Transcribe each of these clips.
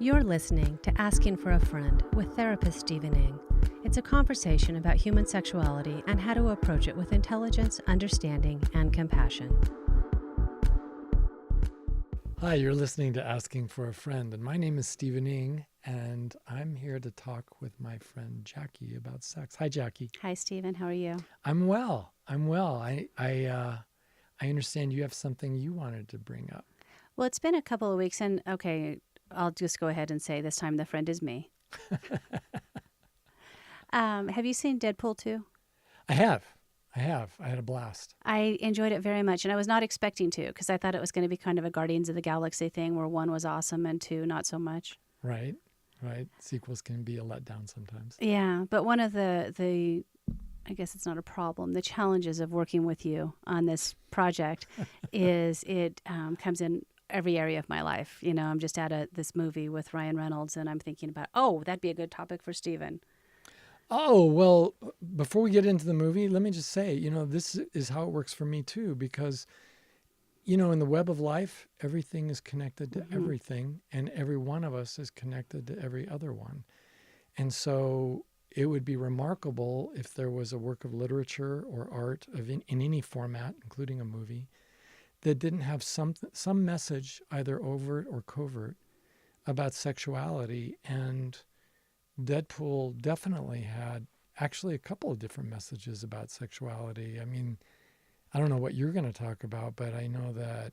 You're listening to Asking for a Friend with therapist Stephen Ng. It's a conversation about human sexuality and how to approach it with intelligence, understanding, and compassion. Hi, you're listening to Asking for a Friend, and my name is Stephen Ng, and I'm here to talk with my friend Jackie about sex. Hi, Jackie. Hi, Stephen. How are you? I'm well. I understand you have something you wanted to bring up. Well, it's been a couple of weeks, and okay, I'll just go ahead and say this time the friend is me. Have you seen Deadpool 2? I have. I had a blast. I enjoyed it very much, and I was not expecting to because I thought it was going to be kind of a Guardians of the Galaxy thing where 1 was awesome and 2 not so much. Right. Sequels can be a letdown sometimes. Yeah, but one of the I guess it's not a problem. The challenges of working with you on this project is it comes in every area of my life. You know, I'm just at this movie with Ryan Reynolds, and I'm thinking about, that'd be a good topic for Stephen. Oh, well, before we get into the movie, let me just say, this is how it works for me too, because, in the web of life, everything is connected to everything, and every one of us is connected to every other one. And so it would be remarkable if there was a work of literature or art in any format, including a movie, that didn't have some message, either overt or covert, about sexuality. And Deadpool definitely had actually a couple of different messages about sexuality. I mean, I don't know what you're going to talk about, but I know that,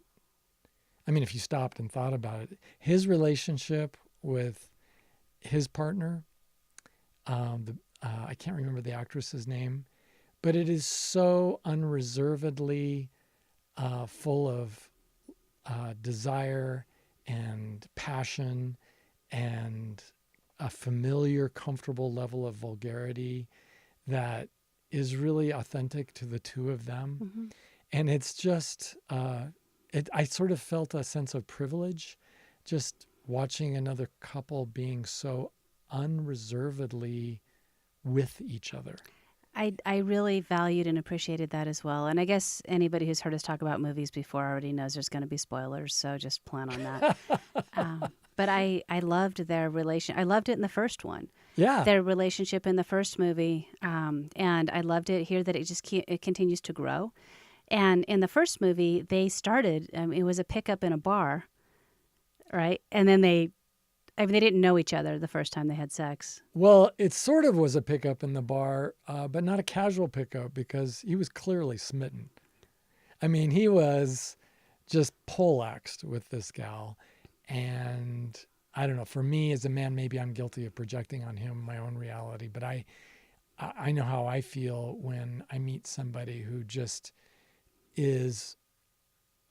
if you stopped and thought about it, his relationship with his partner, I can't remember the actress's name, but it is so unreservedly full of desire and passion and a familiar, comfortable level of vulgarity that is really authentic to the two of them. Mm-hmm. And it's just, I sort of felt a sense of privilege just watching another couple being so unreservedly with each other. I really valued and appreciated that as well. And I guess anybody who's heard us talk about movies before already knows there's going to be spoilers, so just plan on that. But I loved their relation. I loved it in the first one. Yeah. Their relationship in the first movie. And I loved it here that it continues to grow. And in the first movie, they started, it was a pickup in a bar, right? And then they didn't know each other the first time they had sex. Well, it sort of was a pickup in the bar, but not a casual pickup because he was clearly smitten. He was just poleaxed with this gal. And I don't know, for me as a man, maybe I'm guilty of projecting on him my own reality, but I know how I feel when I meet somebody who just is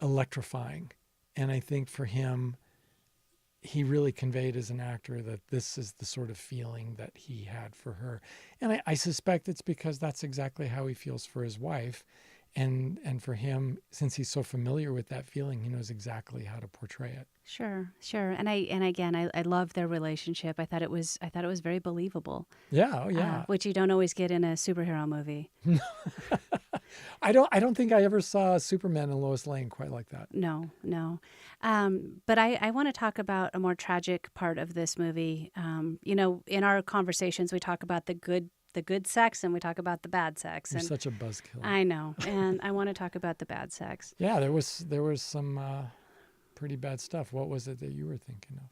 electrifying. And I think for him, he really conveyed as an actor that this is the sort of feeling that he had for her. And I suspect it's because that's exactly how he feels for his wife. And for him, since he's so familiar with that feeling, he knows exactly how to portray it. Sure. And I love their relationship. I thought it was very believable. Yeah, oh yeah. Which you don't always get in a superhero movie. I don't think I ever saw Superman and Lois Lane quite like that. No. But I want to talk about a more tragic part of this movie. In our conversations, we talk about the good sex and we talk about the bad sex. You're such a buzzkill. I know, and I want to talk about the bad sex. Yeah, there was some pretty bad stuff. What was it that you were thinking of?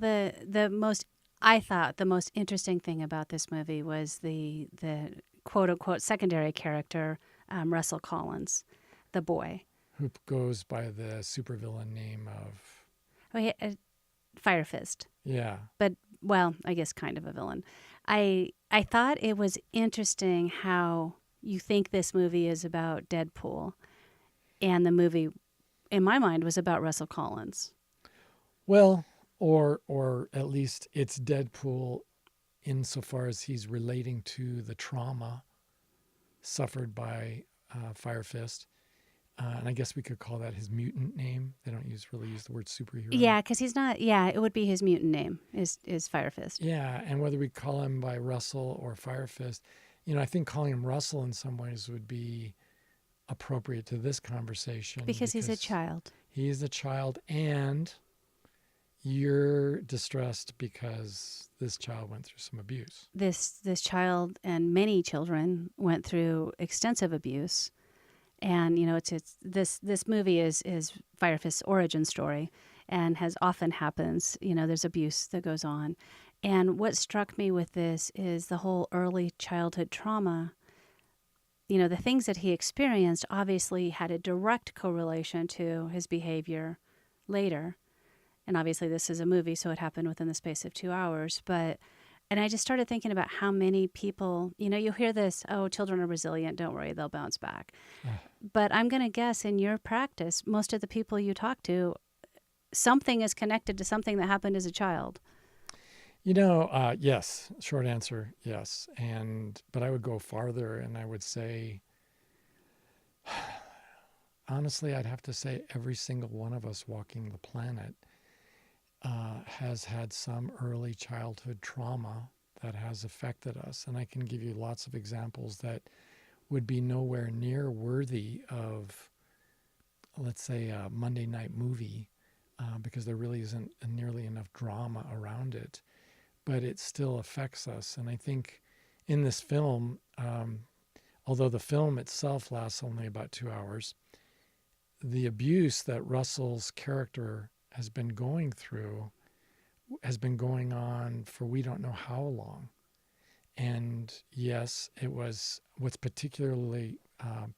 Well, I thought the most interesting thing about this movie was the quote unquote secondary character, Russell Collins, the boy who goes by the supervillain name of Fire Fist. Yeah, but I guess kind of a villain. I thought it was interesting how you think this movie is about Deadpool, and the movie, in my mind, was about Russell Collins. Well, or at least it's Deadpool insofar as he's relating to the trauma suffered by Fire Fist. And I guess we could call that his mutant name. They don't really use the word superhero. Yeah, because he's not. Yeah, it would be his mutant name is Fire Fist. Yeah, and whether we call him by Russell or Fire Fist, I think calling him Russell in some ways would be appropriate to this conversation. Because he's a child. He is a child, and you're distressed because this child went through some abuse. This child and many children went through extensive abuse, and it's this movie is Fire Fist's origin story, and has often happens. There's abuse that goes on, and what struck me with this is the whole early childhood trauma. The things that he experienced obviously had a direct correlation to his behavior later. And obviously this is a movie, so it happened within the space of 2 hours. And I just started thinking about how many people, you hear this, oh, children are resilient, don't worry, they'll bounce back. But I'm going to guess in your practice, most of the people you talk to, something is connected to something that happened as a child. Yes, short answer, yes. But I would go farther and I would say, honestly, I'd have to say every single one of us walking the planet has had some early childhood trauma that has affected us. And I can give you lots of examples that would be nowhere near worthy of, let's say, a Monday night movie, because there really isn't nearly enough drama around it. But it still affects us. And I think in this film, although the film itself lasts only about 2 hours, the abuse that Russell's character has been going through has been going on for we don't know how long. And yes, it was what's particularly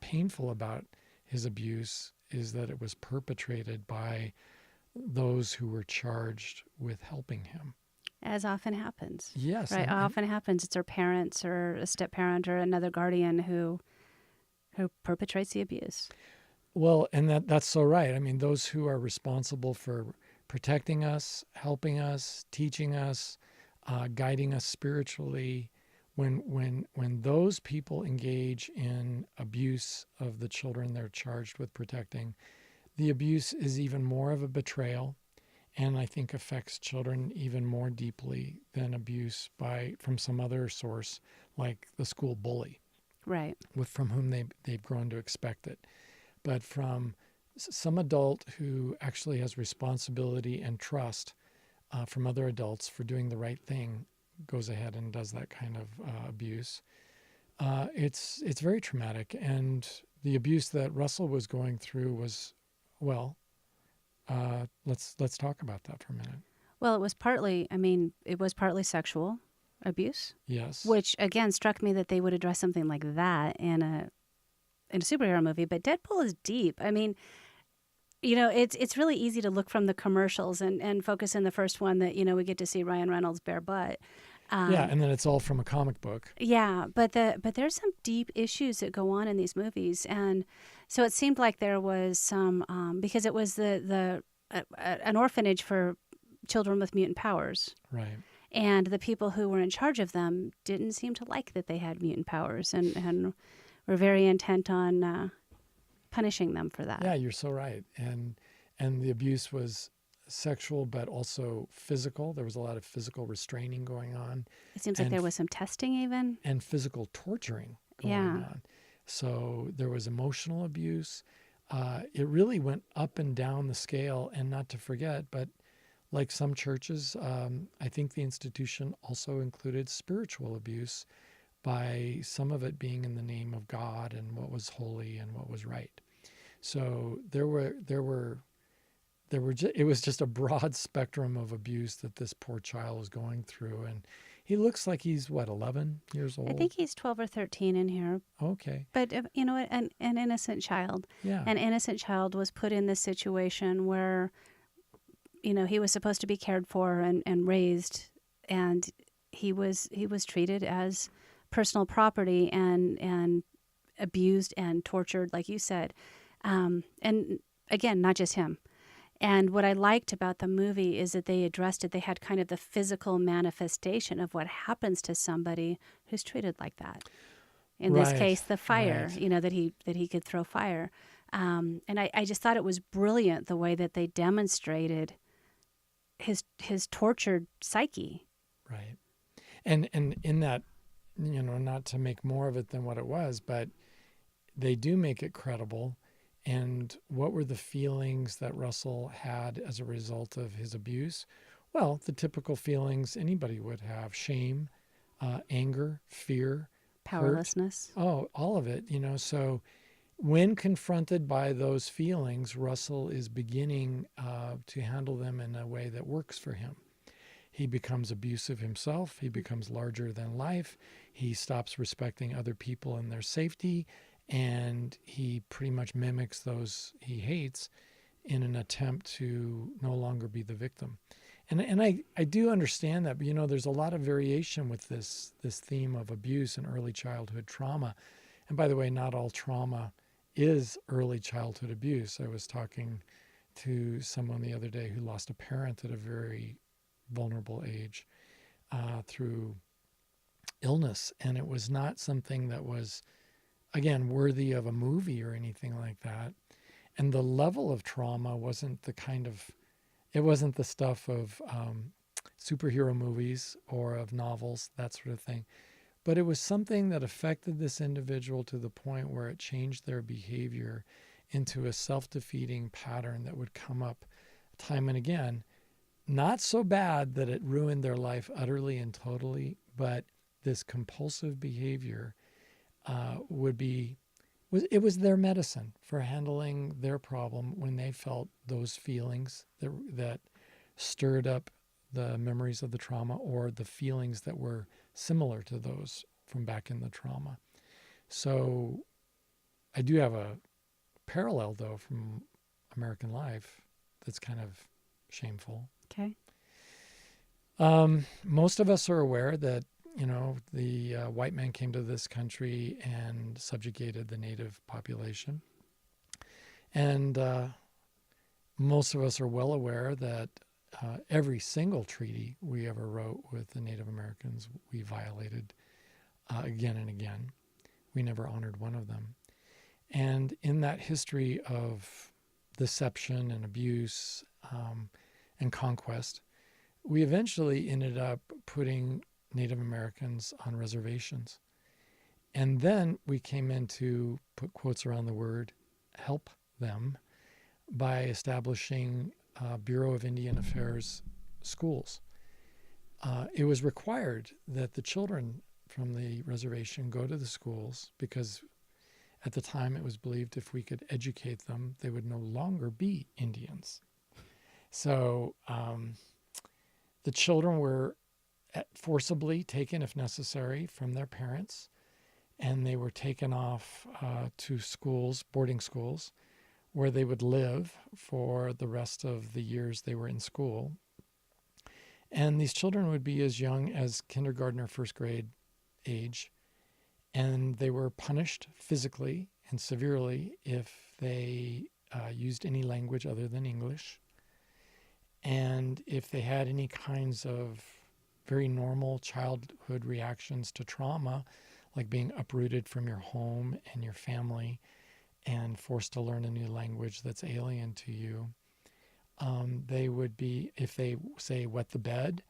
painful about his abuse is that it was perpetrated by those who were charged with helping him. As often happens. Yes. Right. Often happens. It's our parents or a step-parent or another guardian who perpetrates the abuse. Well, and that's so right. I mean, those who are responsible for protecting us, helping us, teaching us, guiding us spiritually, when those people engage in abuse of the children they're charged with protecting, the abuse is even more of a betrayal. And I think affects children even more deeply than abuse from some other source, like the school bully, right? From whom they've grown to expect it. But from some adult who actually has responsibility and trust from other adults for doing the right thing, goes ahead and does that kind of abuse. It's very traumatic, and the abuse that Russell was going through was, well. Let's talk about that for a minute. Well, it was partly sexual abuse. Yes. Which again struck me that they would address something like that in a superhero movie. But Deadpool is deep. I mean, it's really easy to look from the commercials and focus in the first one that we get to see Ryan Reynolds' bare butt. And then it's all from a comic book. Yeah, but there's some deep issues that go on in these movies, and so it seemed like there was some because it was an orphanage for children with mutant powers, right? And the people who were in charge of them didn't seem to like that they had mutant powers, and were very intent on punishing them for that. Yeah, you're so right, and the abuse was sexual, but also physical. There was a lot of physical restraining going on. It seems like there was some testing even. And physical torturing going on. So there was emotional abuse. It really went up and down the scale, and not to forget, but like some churches, I think the institution also included spiritual abuse, by some of it being in the name of God and what was holy and what was right. So it was just a broad spectrum of abuse that this poor child was going through. And he looks like he's, 11 years old? I think he's 12 or 13 in here. Okay. But, an innocent child. Yeah. An innocent child was put in this situation where, he was supposed to be cared for and raised, and he was treated as personal property and abused and tortured, like you said. And again, not just him. And what I liked about the movie is that they addressed it. They had kind of the physical manifestation of what happens to somebody who's treated like that. In this case, the fire, that he could throw fire. And I just thought it was brilliant the way that they demonstrated his tortured psyche. Right. And in that, not to make more of it than what it was, but they do make it credible. And what were the feelings that Russell had as a result of his abuse? Well, the typical feelings anybody would have: shame, anger, fear, hurt. Powerlessness. Oh, all of it, So when confronted by those feelings, Russell is beginning to handle them in a way that works for him. He becomes abusive himself. He becomes larger than life. He stops respecting other people and their safety. And he pretty much mimics those he hates in an attempt to no longer be the victim. And I do understand that, but there's a lot of variation with this theme of abuse and early childhood trauma. And by the way, not all trauma is early childhood abuse. I was talking to someone the other day who lost a parent at a very vulnerable age through illness, and it was not something that was, again, worthy of a movie or anything like that. And the level of trauma wasn't it wasn't the stuff of superhero movies or of novels, that sort of thing. But it was something that affected this individual to the point where it changed their behavior into a self-defeating pattern that would come up time and again. Not so bad that it ruined their life utterly and totally, but this compulsive behavior was their medicine for handling their problem when they felt those feelings that stirred up the memories of the trauma, or the feelings that were similar to those from back in the trauma. So I do have a parallel, though, from American life that's kind of shameful. Okay. Most of us are aware that, the white man came to this country and subjugated the native population. And most of us are well aware that every single treaty we ever wrote with the Native Americans, we violated again and again. We never honored one of them. And in that history of deception and abuse and conquest, we eventually ended up putting Native Americans on reservations. And then we came in to put quotes around the word, help them, by establishing Bureau of Indian Affairs schools. It was required that the children from the reservation go to the schools, because at the time it was believed if we could educate them, they would no longer be Indians. So the children were forcibly taken, if necessary, from their parents, and they were taken off to schools, boarding schools, where they would live for the rest of the years they were in school. And these children would be as young as kindergarten or first grade age, and they were punished physically and severely if they used any language other than English. And if they had any kinds of very normal childhood reactions to trauma, like being uprooted from your home and your family and forced to learn a new language that's alien to you, they would be, if they, say, wet the bed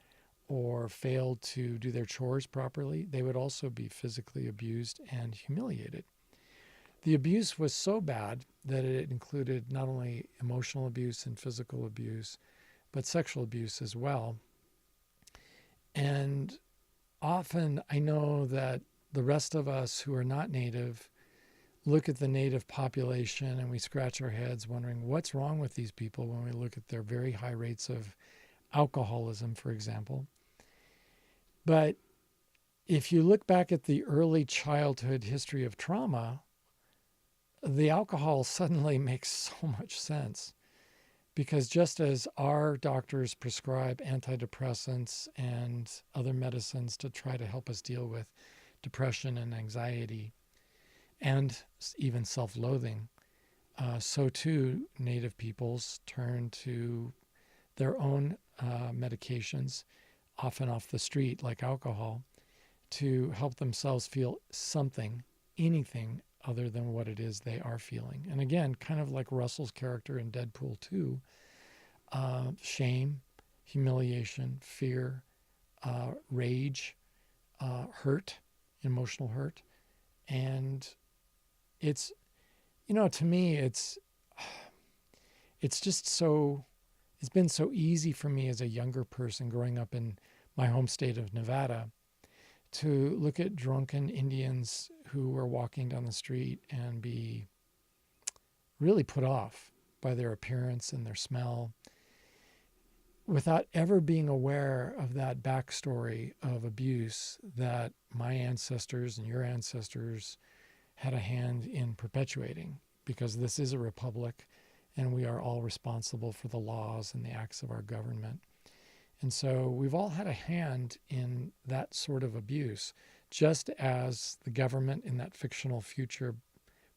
or failed to do their chores properly, they would also be physically abused and humiliated. The abuse was so bad that it included not only emotional abuse and physical abuse, but sexual abuse as well. And often I know that the rest of us who are not Native look at the Native population and we scratch our heads wondering what's wrong with these people when we look at their very high rates of alcoholism, for example. But if you look back at the early childhood history of trauma, the alcohol suddenly makes so much sense. Because just as our doctors prescribe antidepressants and other medicines to try to help us deal with depression and anxiety and even self-loathing, so too Native peoples turn to their own medications, often off the street like alcohol, to help themselves feel something, anything other than what it is they are feeling. And again, kind of like Russell's character in Deadpool 2, shame, humiliation, fear, rage, hurt, emotional hurt. And it's, to me, it's it's just it's been so easy for me as a younger person growing up in my home state of Nevada to look at drunken Indians who were walking down the street and be really put off by their appearance and their smell without ever being aware of that backstory of abuse that my ancestors and your ancestors had a hand in perpetuating, because this is a republic and we are all responsible for the laws and the acts of our government. And so we've all had a hand in that sort of abuse, just as the government in that fictional future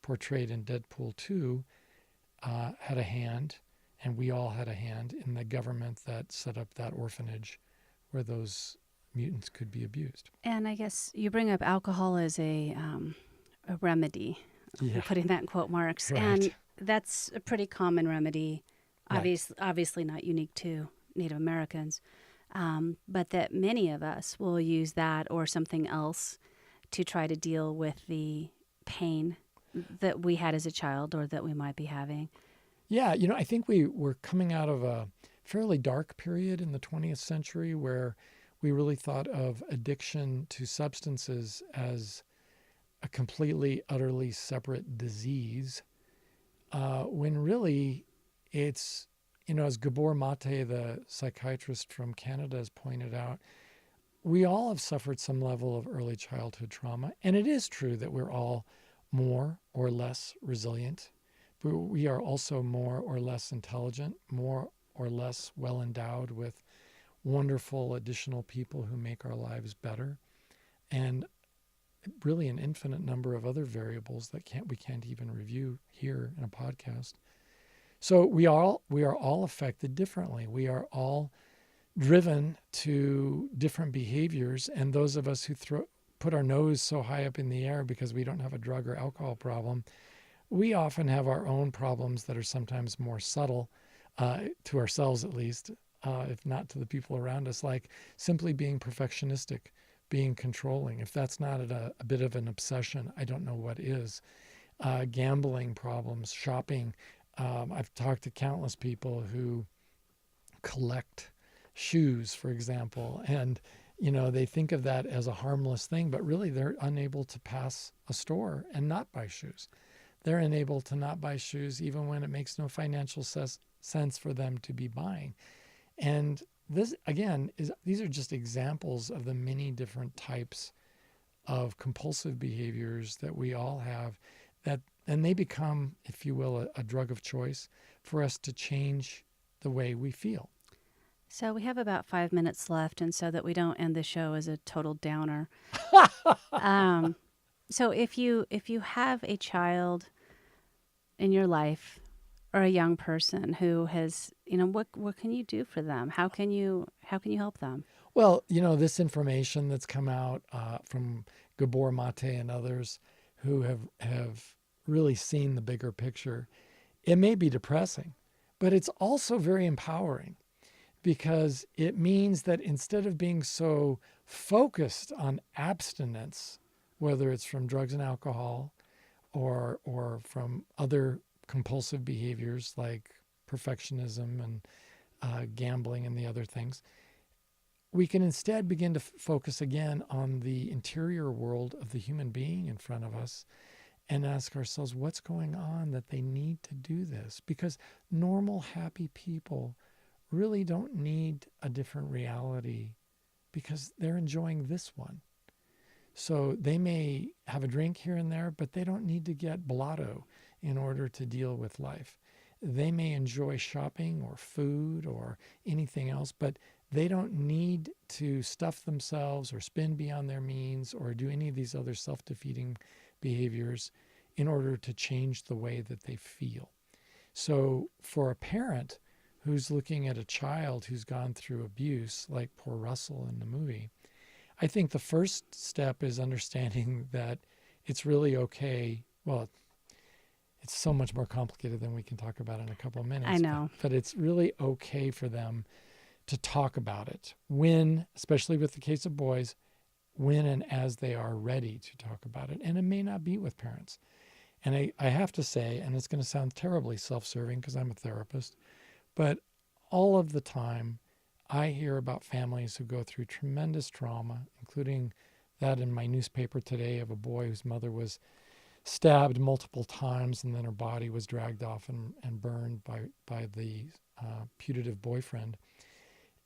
portrayed in Deadpool 2 had a hand, and we all had a hand in the government that set up that orphanage where those mutants could be abused. And I guess you bring up alcohol as a remedy. Yeah. I'm putting that in quote marks. Right. And that's a pretty common remedy, Right. obviously not unique to Native Americans, but that many of us will use that or something else to try to deal with the pain that we had as a child or that we might be having. Yeah, you know, I think we were coming out of a fairly dark period in the 20th century where we really thought of addiction to substances as a completely, utterly separate disease, when really it's, you know, as Gabor Mate, the psychiatrist from Canada, has pointed out, we all have suffered some level of early childhood trauma. And it is true that we're all more or less resilient, but we are also more or less intelligent, more or less well endowed with wonderful additional people who make our lives better, and really an infinite number of other variables that we can't even review here in a podcast. So we are all affected differently. We are all driven to different behaviors, and those of us who put our nose so high up in the air because we don't have a drug or alcohol problem, we often have our own problems that are sometimes more subtle, to ourselves at least, if not to the people around us, like simply being perfectionistic, being controlling. If that's not a bit of an obsession, I don't know what is. Gambling problems, shopping. I've talked to countless people who collect shoes, for example, and you know, they think of that as a harmless thing, but really they're unable to pass a store and not buy shoes. They're unable to not buy shoes even when it makes no financial sense for them to be buying. And this, again, these are just examples of the many different types of compulsive behaviors that we all have, and they become, if you will, a drug of choice for us to change the way we feel. So we have about 5 minutes left, and so that we don't end the show as a total downer. So if you have a child in your life or a young person who has, you know, what can you do for them? How can you help them? Well, you know, this information that's come out from Gabor Mate and others who have really seen the bigger picture, it may be depressing, but it's also very empowering, because it means that instead of being so focused on abstinence, whether it's from drugs and alcohol or from other compulsive behaviors like perfectionism and gambling and the other things, we can instead begin to focus again on the interior world of the human being in front of us and ask ourselves what's going on that they need to do this. Because normal, happy people really don't need a different reality because they're enjoying this one. So they may have a drink here and there, but they don't need to get blotto in order to deal with life. They may enjoy shopping or food or anything else, but they don't need to stuff themselves or spend beyond their means or do any of these other self-defeating behaviors in order to change the way that they feel. So for a parent who's looking at a child who's gone through abuse, like poor Russell in the movie, I think the first step is understanding that it's really okay. Well, it's so much more complicated than we can talk about in a couple of minutes. I know. But it's really okay for them to talk about it when, especially with the case of boys, when and as they are ready to talk about it. And it may not be with parents. And I have to say, and it's going to sound terribly self-serving because I'm a therapist, but all of the time I hear about families who go through tremendous trauma, including that in my newspaper today of a boy whose mother was stabbed multiple times and then her body was dragged off and burned by the putative boyfriend.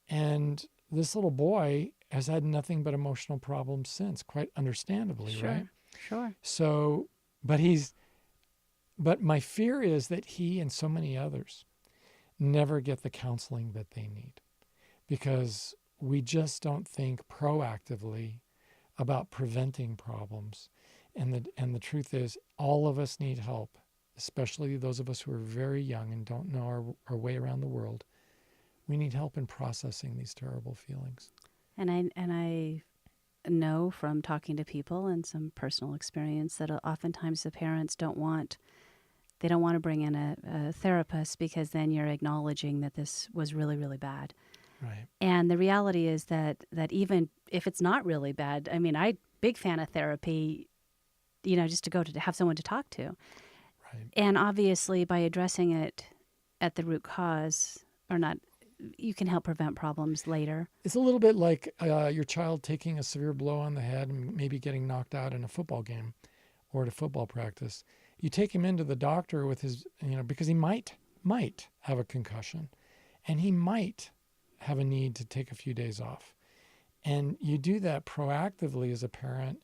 And this little boy has had nothing but emotional problems since, quite understandably, Sure. right? Sure. So, but my fear is that he and so many others never get the counseling that they need because we just don't think proactively about preventing problems. And the truth is, all of us need help, especially those of us who are very young and don't know our way around the world. We need help in processing these terrible feelings. And I know from talking to people and some personal experience that oftentimes the parents don't want to bring in a therapist because then you're acknowledging that this was really, really bad. Right. And the reality is that even if it's not really bad, I mean, I'm big fan of therapy, just to go to have someone to talk to. Right. And obviously by addressing it at the root cause or not, you can help prevent problems later. It's a little bit like your child taking a severe blow on the head and maybe getting knocked out in a football game or at a football practice. You take him into the doctor with his, because he might have a concussion and he might have a need to take a few days off. And you do that proactively as a parent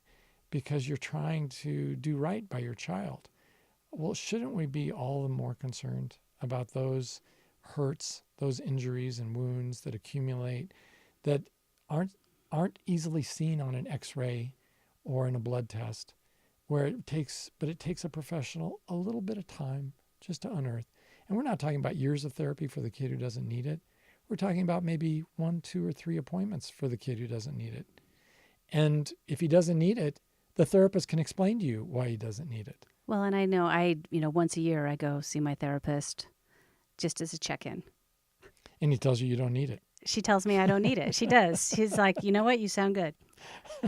because you're trying to do right by your child. Well, shouldn't we be all the more concerned about those hurts, those injuries and wounds that accumulate that aren't easily seen on an X-ray or in a blood test, where it takes a professional a little bit of time just to unearth. And we're not talking about years of therapy for the kid who doesn't need it. We're talking about maybe 1, 2, or 3 appointments for the kid who doesn't need it. And if he doesn't need it, the therapist can explain to you why he doesn't need it. Well, and I know once a year I go see my therapist just as a check-in. And he tells you don't need it. She tells me I don't need it. She does. She's like, you know what? You sound good.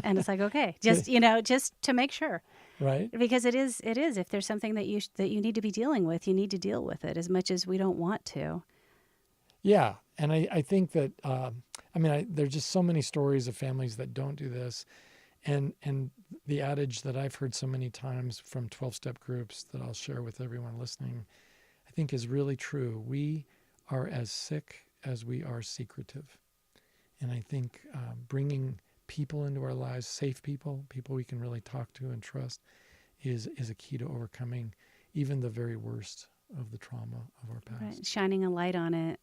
And it's like, okay, just to make sure. Right. Because it is, if there's something that you need to be dealing with, you need to deal with it as much as we don't want to. Yeah. And I think that, there's just so many stories of families that don't do this. And the adage that I've heard so many times from 12-step groups that I'll share with everyone listening, I think is really true. We are as sick as we are secretive. And I think bringing people into our lives, safe people we can really talk to and trust, is a key to overcoming even the very worst of the trauma of our past. Right. Shining a light on it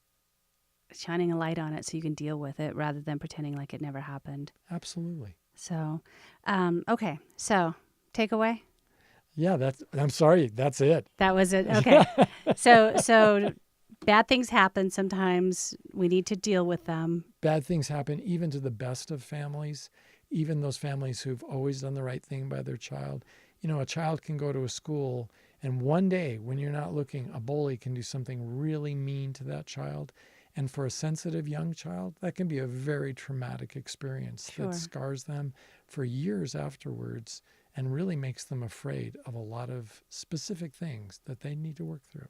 so you can deal with it rather than pretending like it never happened. Absolutely. So, okay. So, takeaway? Yeah, I'm sorry. That's it. That was it. Okay. So bad things happen sometimes. We need to deal with them. Bad things happen even to the best of families, even those families who've always done the right thing by their child. A child can go to a school and one day when you're not looking, a bully can do something really mean to that child. And for a sensitive young child, that can be a very traumatic experience that scars them for years afterwards and really makes them afraid of a lot of specific things that they need to work through.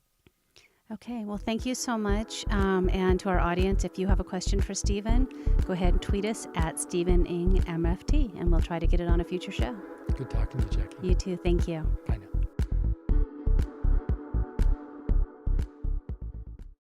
Okay, well, thank you so much. And to our audience, if you have a question for Stephen, go ahead and tweet us at StephenIngMFT, and we'll try to get it on a future show. Good talking to you, Jackie. You too. Thank you. Bye now.